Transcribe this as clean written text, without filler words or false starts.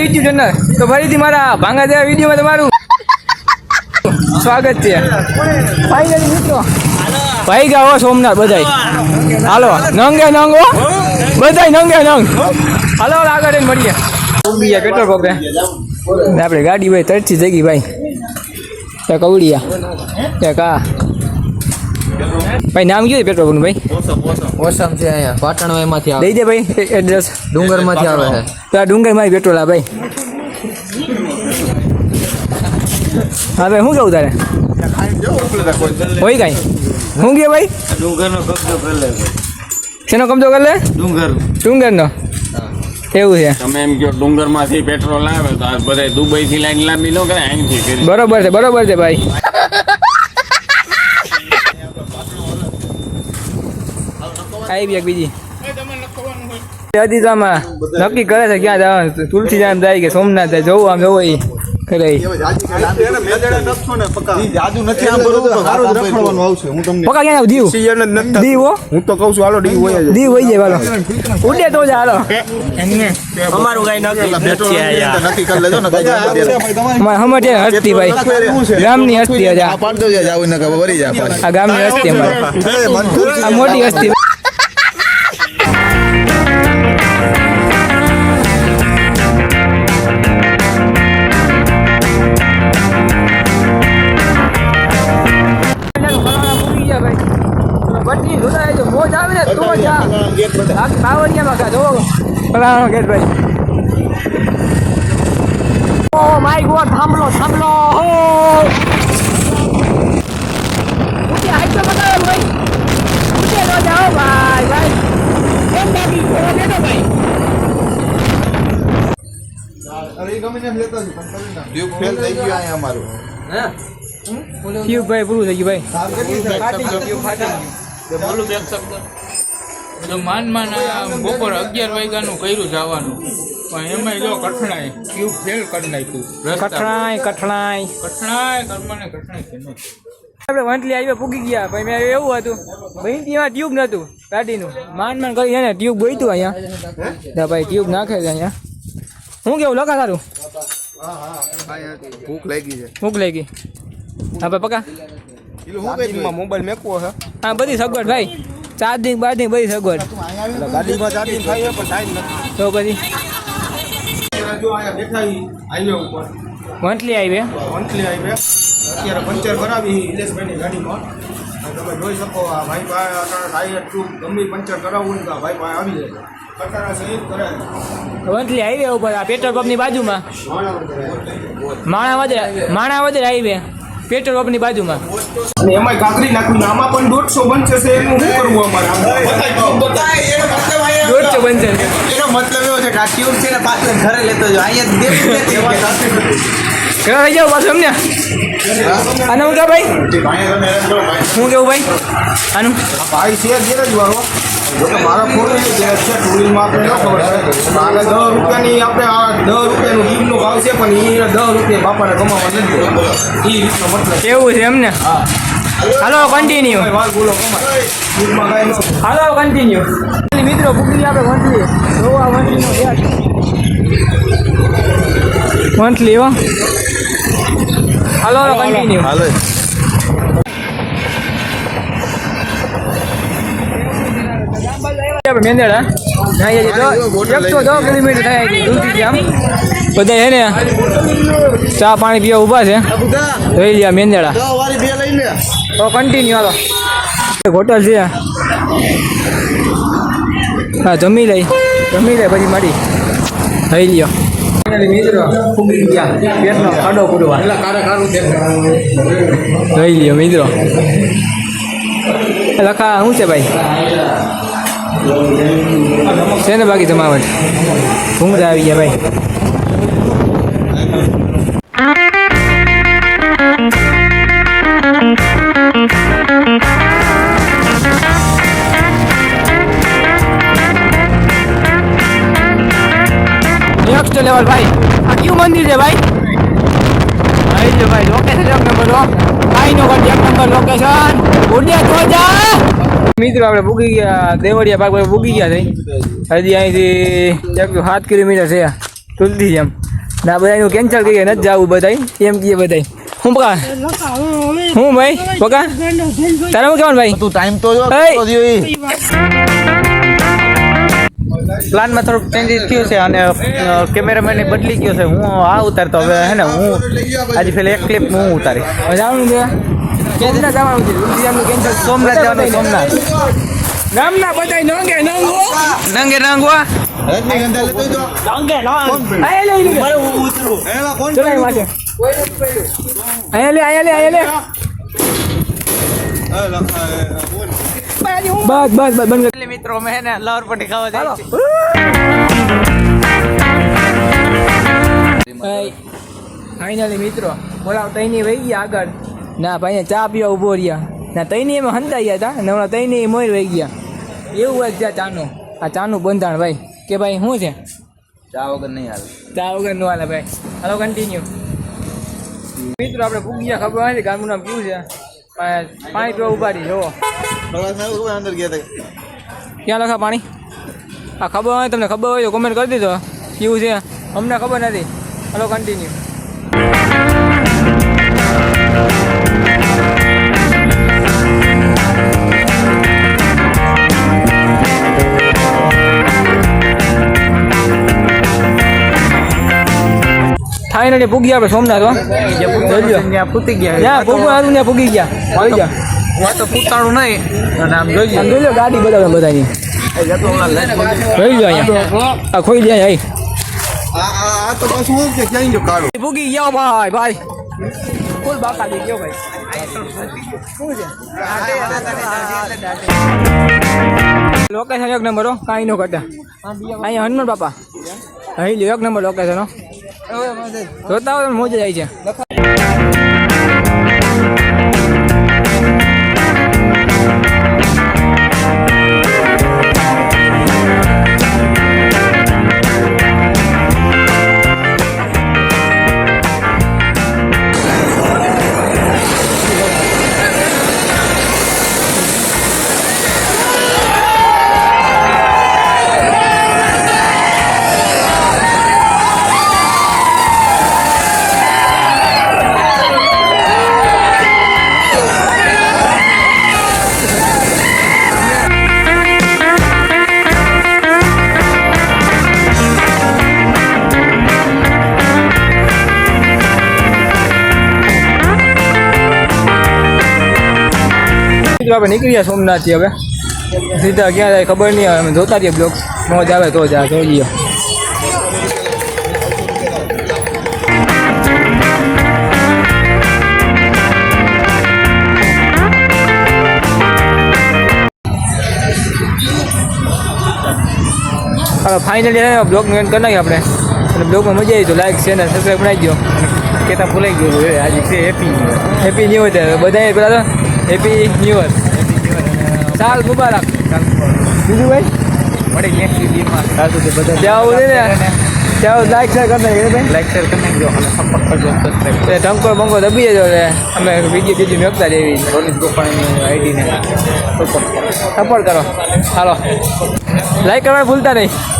YouTube channel તો ફરીથી મારા ભાંગા જેવા વિડીયોમાં તમારું સ્વાગત છે। ફાઇનલી મિત્રો ભાઈ ગયા સોમનાથ બધાય હાલો નંગે નંગો બધાય નંગે નંગ હાલો આગળ મળીએ ઉભી પેટ્રોલ પંપે આપણે ગાડી ભાઈ તરતી જગી ભાઈ એક કવડિયા એક આ ભાઈ નામ કયું પેટ્રોલ પંપ ભાઈ ઓસમ છે અહીંયા પાટણવાયમાંથી આવે દઈ દે ભાઈ એડ્રેસ ડુંગરમાંથી આવે છે તો આ ડુંગર મારી પેટ્રોલ આ ભાઈ હા ભાઈ શું કેવું તારે હોય કાંઈ શું કે ભાઈ ડુંગરનો કબજો કરી લે શેનો કબજો કરી લે ડુંગરનો એવું છે તમે એમ કહો ડુંગરમાંથી પેટ્રોલ આવે તો આ બધા દુબઈથી લાઈન લાંબી ન કરે અહીંથી કરી બરોબર છે ભાઈ આવી એક બીજી હજી તો આમાં નક્કી કરે છે ક્યાં જવાનું તુલસી જામ જાય કે સોમનાથ જાય જવું આમ જવું એ કરે પકા ક્યાં દીવ દીવ હું તો કહું છું હાલો ડી હોય દીવ હોય જાય હાલો ઉડે તો જ હાલો અમારું કઈ નક્કી કરી લેજો ને અમારે હમટે હસ્તી ભાઈ ગામની હસ્તી હજા આ ગામની હસ્તી અમારે આ મોટી હસ્તી મોજ આવે ને તો જા બાવળિયામાં કા જો ફલાણો ગેટ ભાઈ ઓ માય ગોડ થાંભલો હો ઉઠે હાઈટ તો બતાવો ભાઈ ઉઠે ન જાઓ ભાઈ એમ દાદી થોડો દેતો ભાઈ અરે ગમે ને લેતો છું પણ ટ્યુબ ફેલ થઈ ગયું અહીંયા અમારું હે ટ્યુબ ભાઈ પૂરું થઈ ગયું ભાઈ બોલું એક શબ્દ જો માન બપોર 11 વાગ્યાનું કર્યું જવાનું પણ એમાં જો કઠણાઈ ટ્યુબ ફેલ કરી નાખ્યું કઠણાઈ આપણે વંટલી આવી પૂગી ગયા ભાઈ મેં એવું હતું ભાઈ ત્યાં ટ્યુબ નહોતું ગાડીનું માન કરી એને ટ્યુબ ગોઈતું અહીંયા ભાઈ ટ્યુબ નાખે છે અહીંયા શું કેવું લખા તારું ભૂખ લાગી છે ભૂખ લાગી હા ભાઈ પકા મોબાઈલ મેકવો છે હા બધી સગવડ ભાઈ ચાર્જિંગ બાર્જિંગ બધી સગવડ ગાડીમાં ચાર્જિંગ થાય પણ થાય નથી તો પછી જો અહીંયા દેખાઈ હાઈવે ઉપર મંથલી આવી મંથલી હાઈવે અત્યારે પંચર કરાવી ઇલેશભાઈની ગાડીમાં તમે જોઈ શકો આ ભાઈ પાસે ટાયર ટ્યુબ ગમે પંચર કરાવવું હોય તો આ ભાઈ પાસે આવી જાય કટારા સહિત કરે મંથલી હાઈવે ઉપર આ પેટ્રોલ પંપની બાજુમાં માણાવદર હાઈવે પેટ્રોલ પંપની બાજુમાં અને એમાં કાકરી નાખ્યું આમાં પણ 150 બનશે છે એનું શું કરવું અમારે 150 બનશે એનો મતલબ એવો છે કે આ ટ્યુબ છે ને પાછળ ઘરે લેતો જો અહીંયા ઘરે લઈ જાઓ પાછું અમને આનું શું ભાઈ શું કેવું ભાઈ આનું ભાઈ છે ગેરેજ વાળો જોકે મારા ફોન છે ટુ વ્હીલમાં આપણે ન ખબર છે આગળ 10 રૂપિયાની આપણે આ 10 રૂપિયાનું ડીમનો ભાવ છે પણ એ 10 રૂપિયા બાપાને કમાવા નથી એ રીતનો મતલબ એવું છે એમને હાલો કન્ટિન્યુ બોલો કમાય ડીમમાં કાંઈ ન હાલો કન્ટિન્યુ મિત્રો ભૂખી આપણે મંથલી જોવા મંથલીનો મંથલી હો હાલો કન્ટિન્યુ હાલો મેંદેડા 110 કિલોમીટર થાય દૂરથી જામ બધા હે ને ચા પાણી પીવા ઊભા છે જોઈ લ્યા મેંદેડા તો કન્ટિન્યુ હાલો હોટલ છે હા જમી લઈ પછી મારી થઈ લ્યો મિત્રો ફૂગી ગયા પેટનો ખાડો પૂરવા જોઈ લ્યો મિત્રો લખા શું છે ભાઈ છે ને બાકી જમાવટ ભૂંગળા આવી ગયા ભાઈ નેક્સ્ટ લેવલ ભાઈ આ કયું મંદિર છે ભાઈ ભાઈ લોકેશન એક નંબર ભાઈ નો એક નંબર લોકેશન ઉડે તો જા મિત્રો આપણે ભૂગી ગયા દેવળિયા પાક ભૂગી ગયા થઈ હજી અહીંથી 7 કિલોમીટર છે તુલસી જેમ ના બધાનું કેન્સલ કરી નથી જવું બધા એમ કહીએ બધા હું પકા હું ભાઈ પકા તારે શું કહેવાનું ભાઈ તું ટાઈમ તો જો પ્લાનમાં થોડુંક ચેન્જીસ થયું છે અને કેમેરામેન બદલી ગયો છે હું આ ઉતારતો હવે હે ને હું આજે પેલા એક ક્લિપ હું ઉતારી જવાનું છે સોમનાથ જવાનું છે રુચિરામનું કેન્સલ સોમનાથ જવાનું સોમનાથ ગામના બધા નંગે નંગો નંગે નંગવા રજનીગંધા લેતો જો આયા લે ઈ લે એલા કોણ ચલો અહીં વાંચે આયા લે બસ બંધ કર મિત્રો મેં હે ને લવર પટ્ટી ખાવા જાય છે ફાઇનલી મિત્રો બોલાવ તઈની વહી ગયા આગળ ના ભાઈ ચા પીવા ઉભો રહ્યા ના તઈની એમાં હંતાઈ ગયા હતા ને હમણાં તઈની મોર વહી ગયા એવું હોય ત્યાં ચાનું આ ચાનું બંધાણ ભાઈ કે ભાઈ શું છે ચા વગર નહીં હાલે ચા વગર નો હાલે ભાઈ હાલો કન્ટિન્યુ મિત્રો આપણે પૂગ્યા ખબર નથી ગામનું નામ કેવું છે પાણી પીવા ઉભા રહી જોવો અંદર ગયા હતા ક્યાં લખા પાણી આ ખબર હોય તમને ખબર હોય તો કોમેન્ટ કરી દીધો કેવું છે અમને ખબર નથી હાલો કન્ટિન્યુ ફાઇનલી પૂગી આપણે સોમનાથ ત્યાં પૂતી ગયા ત્યાં પૂગવા હારું ત્યાં પૂગી ગયા આવી ગયા હું તો પૂતાણું નહીં અને આમ જોઈએ આમ જોઈ લો ગાડી બધાની જોઈ લો અહીંયા આ ખોઈ જાય અહીં આ તો પાછું શું છે ક્યાં જો કાળો પૂગી ગયો ભાઈ ફૂલ બાકા દઈ ગયો ભાઈ શું છે લોકેશન એક નંબર હો કાંઈ નો ઘટા અહીંયા હનુમાન બાપા અહીં લ્યો એક નંબર લોકેશન હો જોતા હોય મોજ જાય છે આપણે નીકળી ગયા સોમનાથથી હવે સીધા ક્યાં જાય ખબર નહીં આવે અમે જોતા રહીએ બ્લોગ મોજ આવે તો જ જોઈ લઈએ હવે ફાઇનલી બ્લોગનું એન્ડ કરી નાખીએ આપણે અને બ્લોગમાં મજા આવી તો લાઈક શેર અને સબસ્ક્રાઈબ બનાવી દો કેતા ભૂલાઈ ગયું આજે છે હેપી ન્યૂ યર બધાએ પેલા તો હેપી ન્યૂ યર સાલ મુબારક બીજું ભાઈ મળી નેક્સ્ટ વિડીયોમાં સાચું છે બધા જાઓ ને જાઓ લાઈક શેર કરી નાખીએ ભાઈ લાઈક શેર કરી નાખજો અને સપોર્ટ કરજો સબસ્ક્રાઈબ ટંકો બંકો દબી જજો એટલે અમે વિડીયો મેકતા જેવી રોનિત ગોપાણીની આઈડીને સપોર્ટ કરો સપોર્ટ કરો હાલો લાઈક કરવા ભૂલતા નહીં